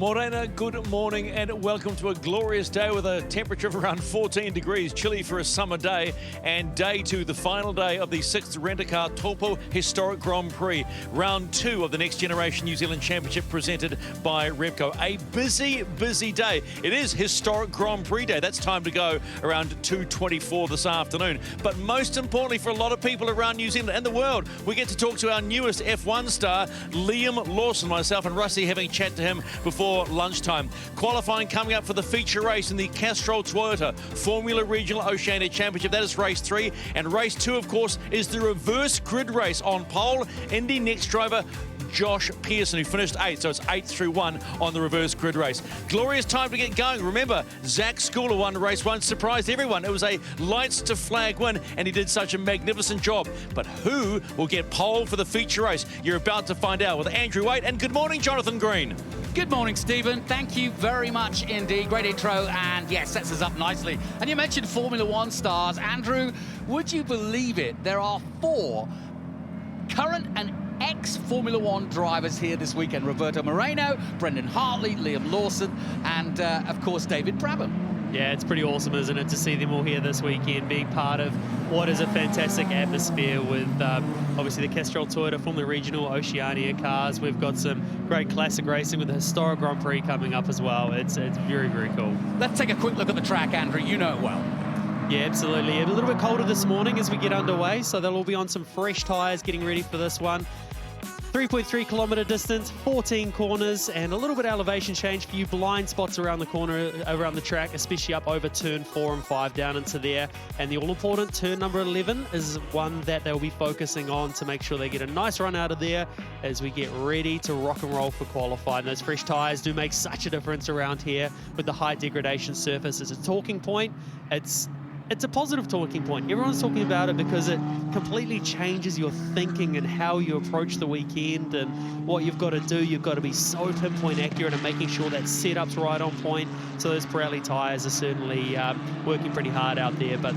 Morena, good morning and welcome to a glorious day with a temperature of around 14 degrees, chilly for a summer day, and day two, the final day of the 6th Rent-A-Car Taupo Historic Grand Prix, round two of the Next Generation New Zealand Championship presented by Repco. A busy, busy day. It is Historic Grand Prix Day. That's time to go around 2:24 this afternoon. But most importantly for a lot of people around New Zealand and the world, we get to talk to our newest F1 star, Liam Lawson. Myself and Rusty having a chat to him before lunchtime. Qualifying coming up for the feature race in the Castrol Toyota Formula Regional Oceania Championship. That is race 3. And race 2, of course, is the reverse grid race. On pole, Indy Next driver Josh Pearson, who finished 8th, so it's 8 through 1 on the reverse grid race. Glorious time to get going. Remember, Zach Schooler won race 1, surprised everyone. It was a lights to flag win, and he did such a magnificent job. But who will get pole for the feature race? You're about to find out with Andrew Waite, and good morning, Jonathan Green. Good morning, Stephen. Thank you very much indeed. Great intro, and yes, sets us up nicely. And you mentioned Formula One stars. Andrew, would you believe it? There are 4 current and ex-Formula One drivers here this weekend. Roberto Moreno, Brendan Hartley, Liam Lawson, and of course, David Brabham. Yeah, it's pretty awesome, isn't it, to see them all here this weekend, being part of what is a fantastic atmosphere with obviously the Castrol Toyota Formula Regional Oceania cars. We've got some great classic racing with the historic Grand Prix coming up as well. It's very, very cool. Let's take a quick look at the track, Andrew. You know it well. Yeah, absolutely. A little bit colder this morning as we get underway, so they'll all be on some fresh tyres getting ready for this one. 3.3 kilometre distance, 14 corners, and a little bit of elevation change for you. Blind spots around the corner, around the track, especially up over turn 4 and 5 down into there. And the all-important turn number 11 is one that they'll be focusing on to make sure they get a nice run out of there as we get ready to rock and roll for qualifying. Those fresh tyres do make such a difference around here with the high degradation surface. It's a talking point. It's a positive talking point. Everyone's talking about it because it completely changes your thinking and how you approach the weekend and what you've got to do. You've got to be so pinpoint accurate and making sure that setup's right on point. So those Pirelli tyres are certainly working pretty hard out there, but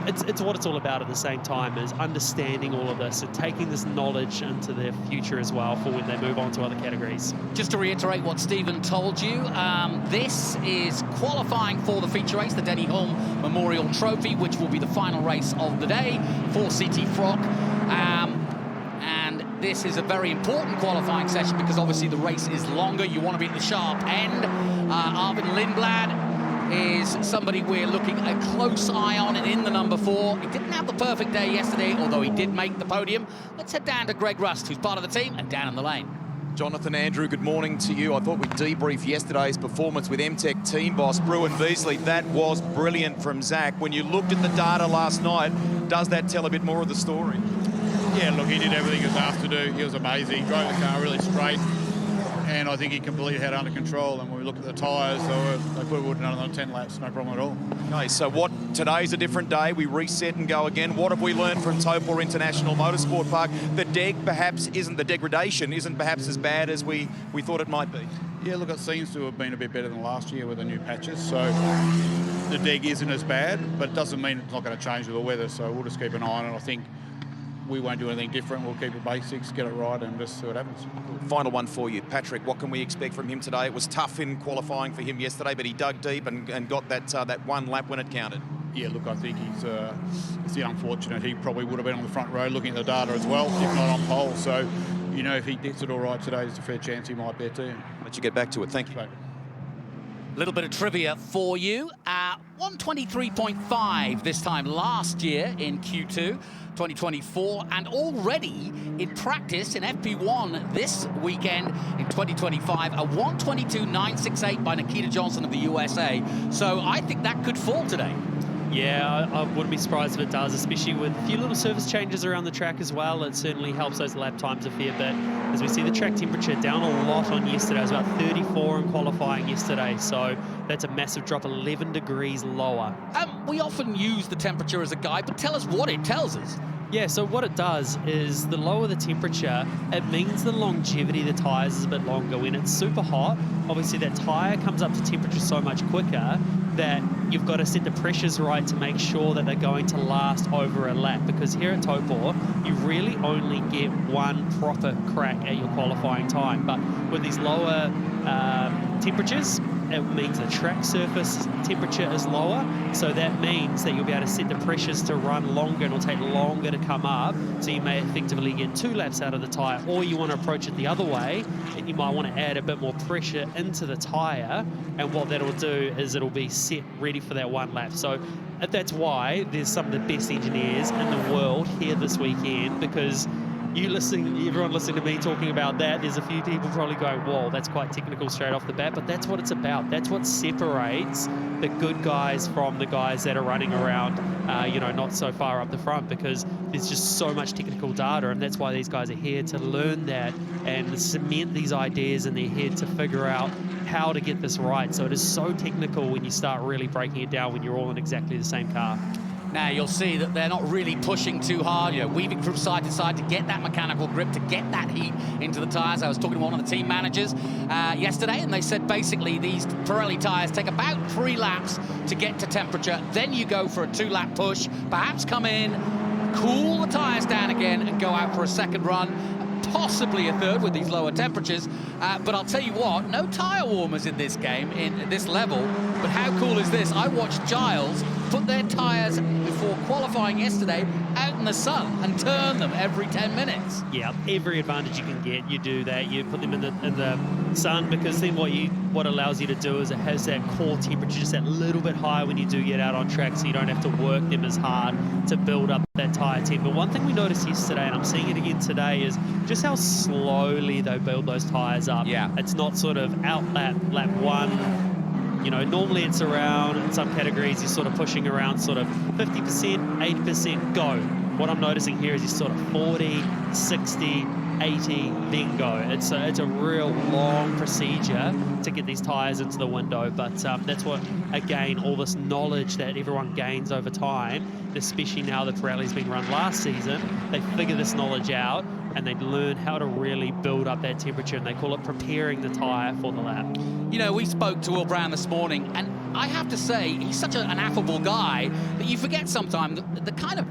it's what it's all about at the same time, is understanding all of this and taking this knowledge into their future as well for when they move on to other categories. Just to reiterate what Stephen told you, this is qualifying for the feature race, the Denny Hulme Memorial Trophy, which will be the final race of the day for CT Frock. And this is a very important qualifying session because obviously the race is longer. You want to be at the sharp end. Arvin Lindblad is somebody we're looking a close eye on, and in the number 4. He didn't have the perfect day yesterday, although he did make the podium. Let's head down to Greg Rust, who's part of the team, and down in the lane. Jonathan, Andrew, good morning to you. I thought we'd debrief yesterday's performance with MTech team boss Bruin Beasley. That was brilliant from Zach. When you looked at the data last night, does that tell a bit more of the story? Yeah, look, he did everything he was asked to do. He was amazing. He drove the car really straight, and I think he completely had it under control. And when we looked at the tyres, they probably would have done another 10 laps, no problem at all. Okay, so today's a different day. We reset and go again. What have we learned from Taupo International Motorsport Park? The degradation isn't perhaps as bad as we thought it might be. Yeah, look, it seems to have been a bit better than last year with the new patches. So the deg isn't as bad, but it doesn't mean it's not going to change with the weather. So we'll just keep an eye on it. I think we won't do anything different. We'll keep the basics, get it right, and just see what happens. Final one for you, Patrick. What can we expect from him today? It was tough in qualifying for him yesterday, but he dug deep and got that one lap when it counted. Yeah, look, I think it's the unfortunate. He probably would have been on the front row looking at the data as well, if not on pole. So, you know, if he gets it all right today, there's a fair chance he might be too. Let you get back to it. Thank you. Right. A little bit of trivia for you. 123.5 this time last year in Q2 2024, and already in practice in FP1 this weekend in 2025, a 122.968 by Nikita Johnson of the USA. So I think that could fall today. Yeah, I wouldn't be surprised if it does, especially with a few little surface changes around the track as well. It certainly helps those lap times a fair bit. As we see the track temperature down a lot on yesterday. It was about 34 in qualifying yesterday, so that's a massive drop, 11 degrees lower. We often use the temperature as a guide, but tell us what it tells us. Yeah, so what it does is the lower the temperature, it means the longevity of the tyres is a bit longer. When it's super hot, obviously that tyre comes up to temperature so much quicker that you've got to set the pressures right to make sure that they're going to last over a lap, because here at Taupo, you really only get one proper crack at your qualifying time. But with these lower temperatures, it means the track surface temperature is lower, so that means that you'll be able to set the pressures to run longer and it'll take longer to come up, so you may effectively get 2 laps out of the tyre. Or you want to approach it the other way and you might want to add a bit more pressure into the tyre, and what that'll do is it'll be set ready for that 1 lap. So that's why there's some of the best engineers in the world here this weekend, because everyone listening to me talking about that, there's a few people probably going, whoa, that's quite technical straight off the bat, but that's what it's about. That's what separates the good guys from the guys that are running around, you know, not so far up the front, because there's just so much technical data, and that's why these guys are here to learn that and cement these ideas in their head to figure out how to get this right. So it is so technical when you start really breaking it down when you're all in exactly the same car. Now you'll see that they're not really pushing too hard, you know, weaving from side to side to get that mechanical grip, to get that heat into the tyres. I was talking to one of the team managers yesterday, and they said basically these Pirelli tyres take about 3 laps to get to temperature. Then you go for a 2-lap push, perhaps come in, cool the tyres down again and go out for a second run, possibly a third with these lower temperatures. But I'll tell you what, no tyre warmers in this game, in this level. But how cool is this? I watched Giles put their tyres before qualifying yesterday out in the sun and turn them every 10 minutes. Yeah, every advantage you can get, you do that. You put them in the sun, because then what allows you to do is it has that core temperature just that little bit higher when you do get out on track, so you don't have to work them as hard to build up that tyre temp. But one thing we noticed yesterday, and I'm seeing it again today, is just how slowly they build those tyres up. Yeah. It's not sort of out lap 1. You know, normally it's around, in some categories, you're sort of pushing around sort of 50%, 80% go. What I'm noticing here is you're sort of 40, 60, 80, then go. It's a real long procedure to get these tyres into the window, but that's what, again, all this knowledge that everyone gains over time, especially now that Pirelli's been run last season, they figure this knowledge out and they learn how to really build up that temperature, and they call it preparing the tyre for the lap. You know, we spoke to Will Brown this morning, and I have to say, he's such an affable guy that you forget sometimes the kind of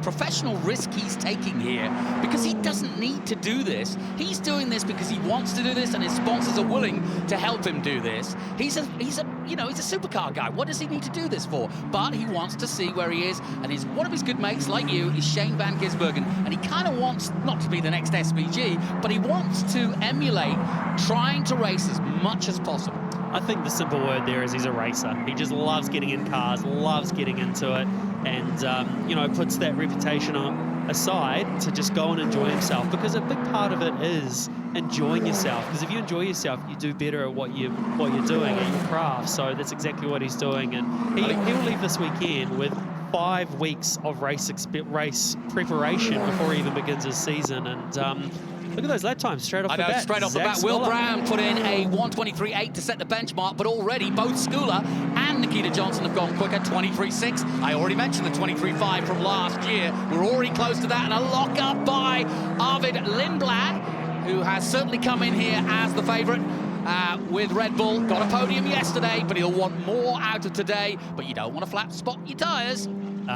professional risk he's taking here, because he doesn't need to do this. He's doing this because he wants to do this, and his sponsors are willing to help him do this. He's a supercar guy. What does he need to do this for? But he wants to see where he is, and one of his good mates, like you, is Shane Van Gisbergen, and he kind of wants not to be the next SVG, but he wants to emulate trying to race as much as possible. I think the simple word there is he's a racer. He just loves getting in cars, loves getting into it, and you know, puts that reputation aside to just go and enjoy himself, because a big part of it is enjoying yourself, because if you enjoy yourself, you do better at what you're doing at your craft. So that's exactly what he's doing, and he'll leave this weekend with 5 weeks of race preparation before he even begins his season. And look at those lap times straight off the bat. Straight off the bat. Will Brown put in a 1:23.8 to set the benchmark, but already both Skula and Nikita Johnson have gone quicker, 23.6. I already mentioned the 23.5 from last year. We're already close to that, and a lock-up by Arvid Lindblad, who has certainly come in here as the favourite with Red Bull. Got a podium yesterday, but he'll want more out of today. But you don't want to flat spot your tyres.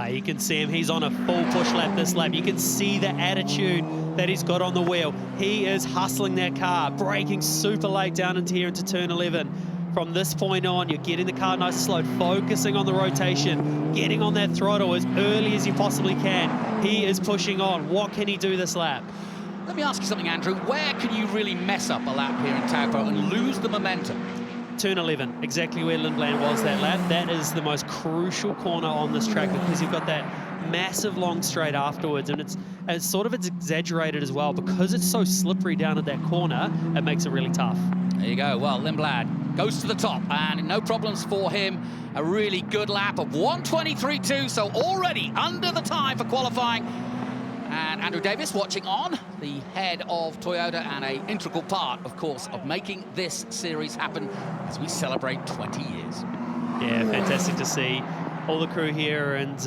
You can see him, he's on a full push lap this lap. You can see the attitude that he's got on the wheel. He is hustling that car, braking super late down into here into turn 11. From this point on, you're getting the car nice and slow, focusing on the rotation, getting on that throttle as early as you possibly can. He is pushing on. What can he do this lap? Let me ask you something, Andrew. Where can you really mess up a lap here in Taupo and lose the momentum? Turn 11, exactly where Lindblad was that lap. That is the most crucial corner on this track, because you've got that massive long straight afterwards, and it's exaggerated as well because it's so slippery down at that corner. It makes it really tough. There you go. Well, Lindblad goes to the top, and no problems for him. A really good lap of 1:23.2, so already under the time for qualifying. And Andrew Davis watching on, the head of Toyota, and an integral part, of course, of making this series happen as we celebrate 20 years. Yeah, fantastic to see all the crew here, and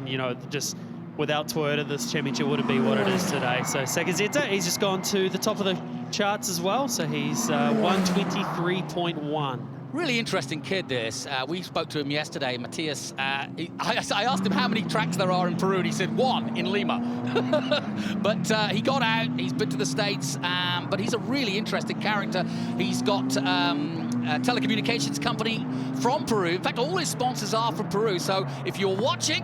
you know, just without Toyota, this championship wouldn't be what it is today. So Sakazeta, he's just gone to the top of the charts as well, so he's 123.1. Really interesting kid, this. We spoke to him yesterday, Matthias. I asked him how many tracks there are in Peru, and he said 1 in Lima. But he got out, he's been to the States, but he's a really interesting character. He's got a telecommunications company from Peru. In fact, all his sponsors are from Peru. So if you're watching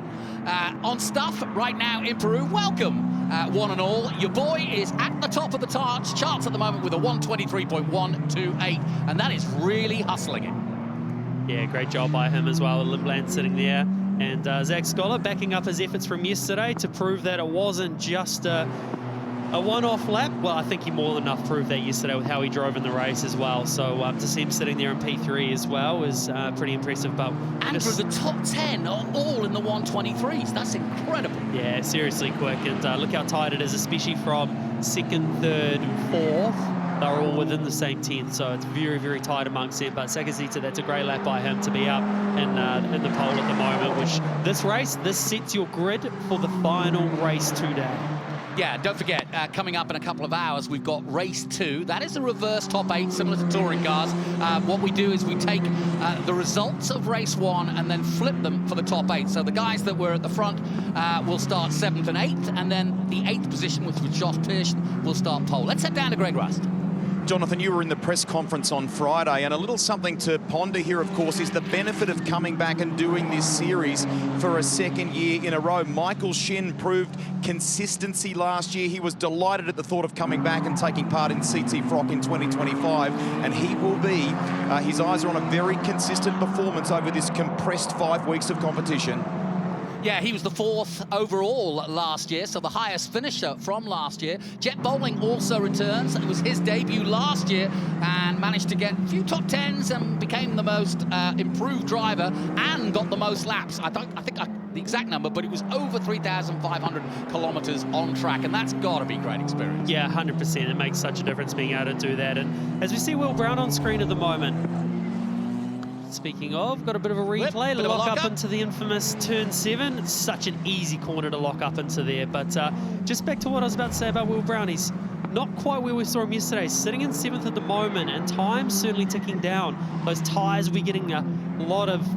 on stuff right now in Peru, welcome. One and all, your boy is at the top of the charts at the moment with a 123.128, and that is really hustling it. Yeah, great job by him as well. Lindblad sitting there, and Zach Scholar backing up his efforts from yesterday to prove that it wasn't just a one-off lap. Well, I think he more than enough proved that yesterday with how he drove in the race as well. So to see him sitting there in P3 as well is pretty impressive. But and for the top 10 are all in the 123s. That's incredible. Yeah, seriously quick. And look how tight it is, especially from 2nd, 3rd, and 4th. They're all within the same 10, so it's very, very tight amongst them. But Sakazita, that's a great lap by him to be up in the pole at the moment, which this sets your grid for the final race today. Yeah, don't forget, coming up in a couple of hours, we've got race 2. That is a reverse top 8, similar to touring cars. What we do is we take the results of race 1 and then flip them for the top 8. So the guys that were at the front will start 7th and 8th, and then the 8th position, which was Josh Pearson, will start pole. Let's head down to Greg Rust. Jonathan, you were in the press conference on Friday, and a little something to ponder here, of course, is the benefit of coming back and doing this series for a 2nd year in a row. Michael Shin proved consistency last year. He was delighted at the thought of coming back and taking part in CT Frock in 2025, and he will be. His eyes are on a very consistent performance over this compressed 5 weeks of competition. Yeah, he was the 4th overall last year, so the highest finisher from last year. Jet Bowling also returns. It was his debut last year and managed to get a few top 10s and became the most improved driver and got the most laps. I think the exact number, but it was over 3,500 kilometers on track, and that's got to be a great experience. Yeah, 100%. It makes such a difference being able to do that. And as we see Will Brown on screen at the moment, speaking of, got a bit of a replay, lock up into the infamous turn 7. It's such an easy corner to lock up into there. But just back to what I was about to say about Will Brown, he's not quite where we saw him yesterday, sitting in 7th at the moment, and time's certainly ticking down. Those tyres, we're getting a lot of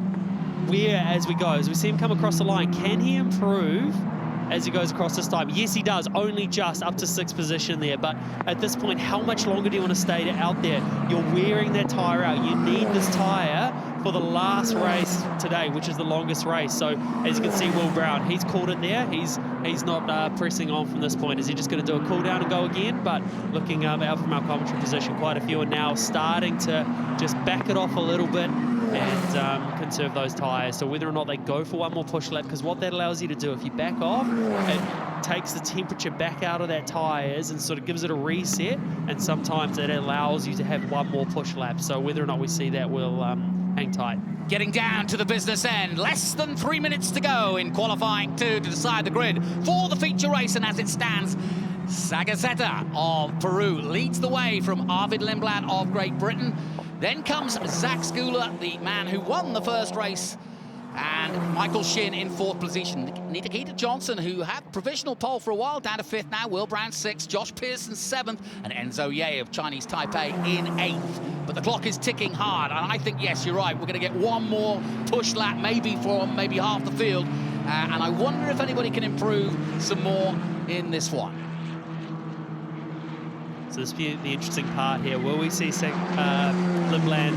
wear as we go. As we see him come across the line, can he improve as he goes across this time? Yes, he does, only just up to 6th position there. But at this point, how much longer do you want to stay out there? You're wearing that tyre out. You need this tyre for the last race today, which is the longest race. So as you can see, Will Brown, he's called it there. He's not pressing on from this point. Is he just going to do a cool down and go again? But looking out from our commentary position, quite a few are now starting to just back it off a little bit and conserve those tyres. So whether or not they go for one more push lap, because what that allows you to do, if you back off, it takes the temperature back out of that tyres and sort of gives it a reset, and sometimes it allows you to have one more push lap. So whether or not we see that, we'll hang tight. Getting down to the business end, less than 3 minutes to go in qualifying 2 to decide the grid for the feature race, and as it stands, Sagazeta of Peru leads the way from Arvid Lindblad of Great Britain. Then comes Zach Schooler, the man who won the first race, and Michael Shin in 4th position. Nikita Johnson, who had provisional pole for a while, down to 5th now. Will Brown 6th, Josh Pearson 7th, and Enzo Ye of Chinese Taipei in 8th. But the clock is ticking hard, and I think, yes, you're right, we're going to get one more push lap, maybe from maybe half the field, and I wonder if anybody can improve some more in this one. So this will be the interesting part here. Will we see Lindblad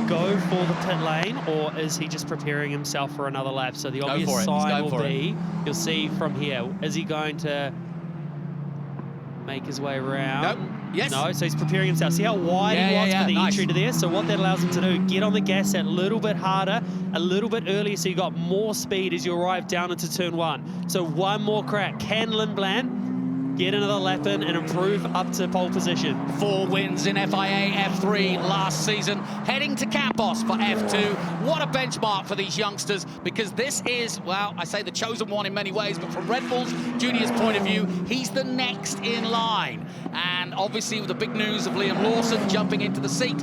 go for the pit lane, or is he just preparing himself for another lap? So the obvious sign will be, you'll see from here, is he going to make his way around? Nope. Yes. No, so he's preparing himself. See how wide he was for the entry to there? So what that allows him to do, get on the gas a little bit harder, a little bit earlier, so you got more speed as you arrive down into turn 1. So one more crack. Can Lindblad get another lap in and improve up to pole position? 4 wins in FIA F3 last season, heading to Campos for F2. What a benchmark for these youngsters, because this is, well, I say the chosen one in many ways, but from Red Bull's Junior's point of view, he's the next in line. And obviously with the big news of Liam Lawson jumping into the seat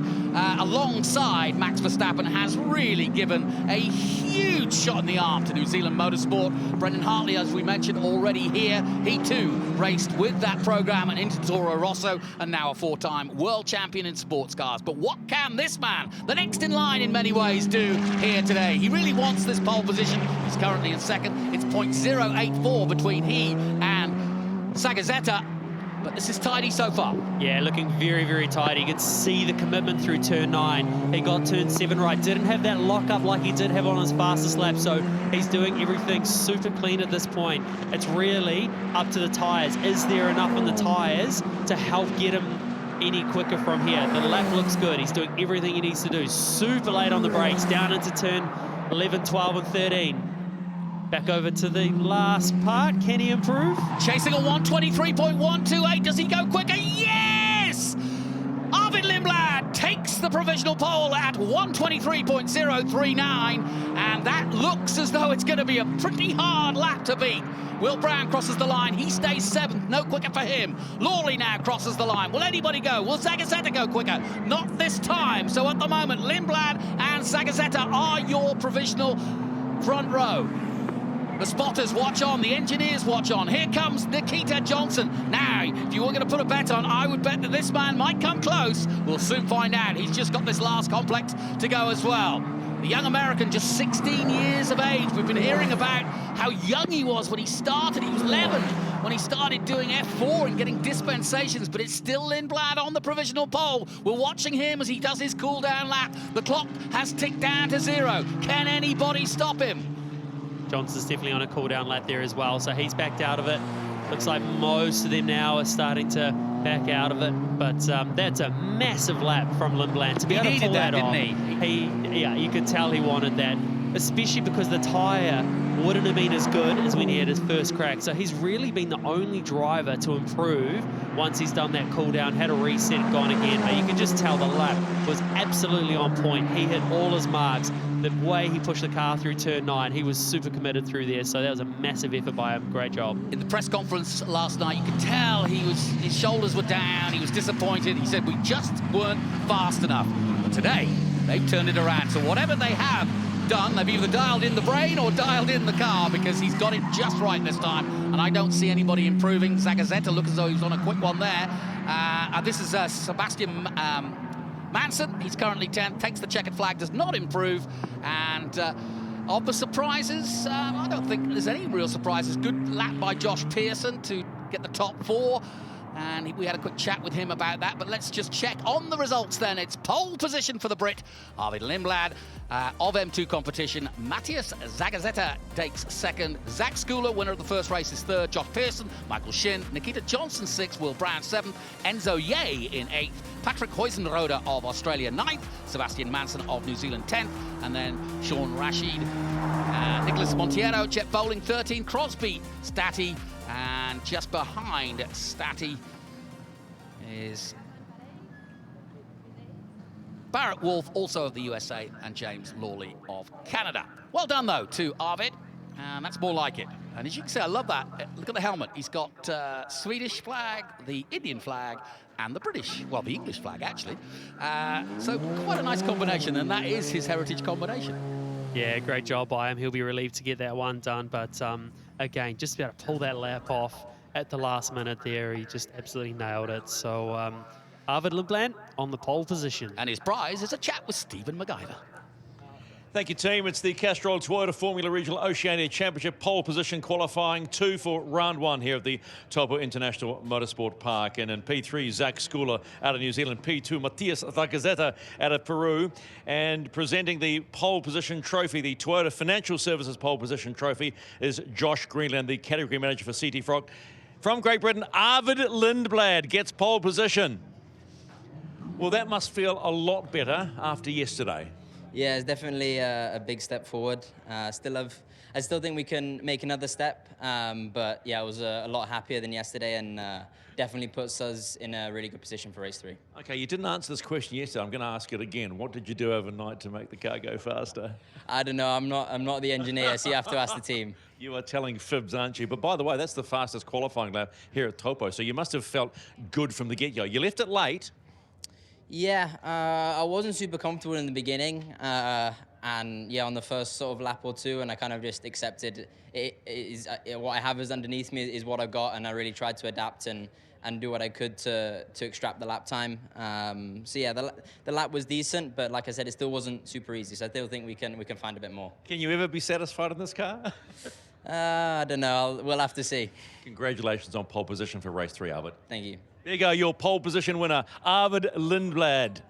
alongside Max Verstappen has really given a huge shot in the arm to New Zealand Motorsport. Brendan Hartley, as we mentioned already here, he too raced with that program and into Toro Rosso, and now a 4-time world champion in sports cars. But what can this man, the next in line in many ways, do here today? He really wants this pole position. He's currently in second. It's .084 between he and Zagazzetta. But this is tidy so far. Yeah, looking very, very tidy. You could see the commitment through turn 9. He got turn 7 right. Didn't have that lock-up like he did have on his fastest lap, so he's doing everything super clean at this point. It's really up to the tyres. Is there enough on the tyres to help get him any quicker from here? The lap looks good. He's doing everything he needs to do. Super late on the brakes, down into turn 11, 12, and 13. Back over to the last part. Can he improve? Chasing a 123.128. Does he go quicker? Yes! Arvid Lindblad takes the provisional pole at 123.039, and that looks as though it's going to be a pretty hard lap to beat. Will Brown crosses the line. He stays 7th. No quicker for him. Lawley now crosses the line. Will anybody go? Will Zagazzetta go quicker? Not this time. So at the moment, Lindblad and Zagazzetta are your provisional front row. The spotters watch on, the engineers watch on. Here comes Nikita Johnson. Now, if you were going to put a bet on, I would bet that this man might come close. We'll soon find out. He's just got this last complex to go as well. The young American, just 16 years of age. We've been hearing about how young he was when he started. He was 11 when he started doing F4 and getting dispensations, but it's still Lindblad on the provisional pole. We're watching him as he does his cool-down lap. The clock has ticked down to 0. Can anybody stop him? Johnson's definitely on a cool-down lap there as well, so he's backed out of it. Looks like most of them now are starting to back out of it, but that's a massive lap from Lindblad to be able to pull that off. Yeah, you could tell he wanted that, especially because the tyre wouldn't have been as good as when he had his first crack. So he's really been the only driver to improve once he's done that cool down, had a reset, gone again. But you can just tell the lap was absolutely on point. He hit all his marks. The way he pushed the car through turn 9, he was super committed through there. So that was a massive effort by him. Great job. In the press conference last night, you could tell his shoulders were down. He was disappointed. He said, we just weren't fast enough. But today, they've turned it around. So whatever they have done, they've either dialed in the brain or dialed in the car, because he's got it just right this time, and I don't see anybody improving. Zagazzetta looks as though he's on a quick one there. This is Sebastian Manson. He's currently 10th, takes the checkered flag, does not improve, and of the surprises, I don't think there's any real surprises. Good lap by Josh Pearson to get the top 4. And we had a quick chat with him about that, but let's just check on the results then. It's pole position for the Brit, Arvid Lindblad, of M2 competition. Matthias Zagazzetta takes 2nd. Zach Schooler, winner of the first race, is 3rd. Josh Pearson, Michael Shin, Nikita Johnson 6th, Will Brown 7th, Enzo Ye in 8th, Patrick Huizenrode of Australia 9th, Sebastian Manson of New Zealand 10th, and then Sean Rashid, Nicholas Monteiro, Jet Bowling 13th, Crosby, Stati, and just behind Stati is Barrett Wolf, also of the USA, and James Lawley of Canada. Well done, though, to Arvid, and that's more like it. And as you can see, I love that. Look at the helmet. He's got Swedish flag, the Indian flag, and the British, well, the English flag, actually. So quite a nice combination, and that is his heritage combination. Yeah, great job by him. He'll be relieved to get that one done, but again, just about to pull that lap off at the last minute there. He just absolutely nailed it. So Arvid Lindblad on the pole position. And his prize is a chat with Stephen MacGyver. Thank you, team. It's the Castrol Toyota Formula Regional Oceania Championship pole position qualifying 2 for round 1 here at the Taupo International Motorsport Park. And in P3, Zach Schooler out of New Zealand. P2, Matthias Zagazzetta out of Peru. And presenting the pole position trophy, the Toyota Financial Services pole position trophy, is Josh Greenland, the category manager for CT Frock. From Great Britain, Arvid Lindblad gets pole position. Well, that must feel a lot better after yesterday. Yeah, it's definitely a big step forward. I still think we can make another step, but yeah, I was a lot happier than yesterday, and definitely puts us in a really good position for race 3. Okay, you didn't answer this question yesterday. I'm going to ask it again. What did you do overnight to make the car go faster? I don't know. I'm not the engineer, so you have to ask the team. You are telling fibs, aren't you? But by the way, that's the fastest qualifying lap here at Taupo, so you must have felt good from the get-go. You left it late. Yeah, I wasn't super comfortable in the beginning. And yeah, on the first sort of lap or two, and I kind of just accepted what I have is underneath me is what I got, and I really tried to adapt and do what I could to extract the lap time. So yeah, the lap was decent, but like I said, it still wasn't super easy. So I still think we can find a bit more. Can you ever be satisfied in this car? I don't know. We'll have to see. Congratulations on pole position for race 3, Arvid. Thank you. There you go, your pole position winner, Arvid Lindblad.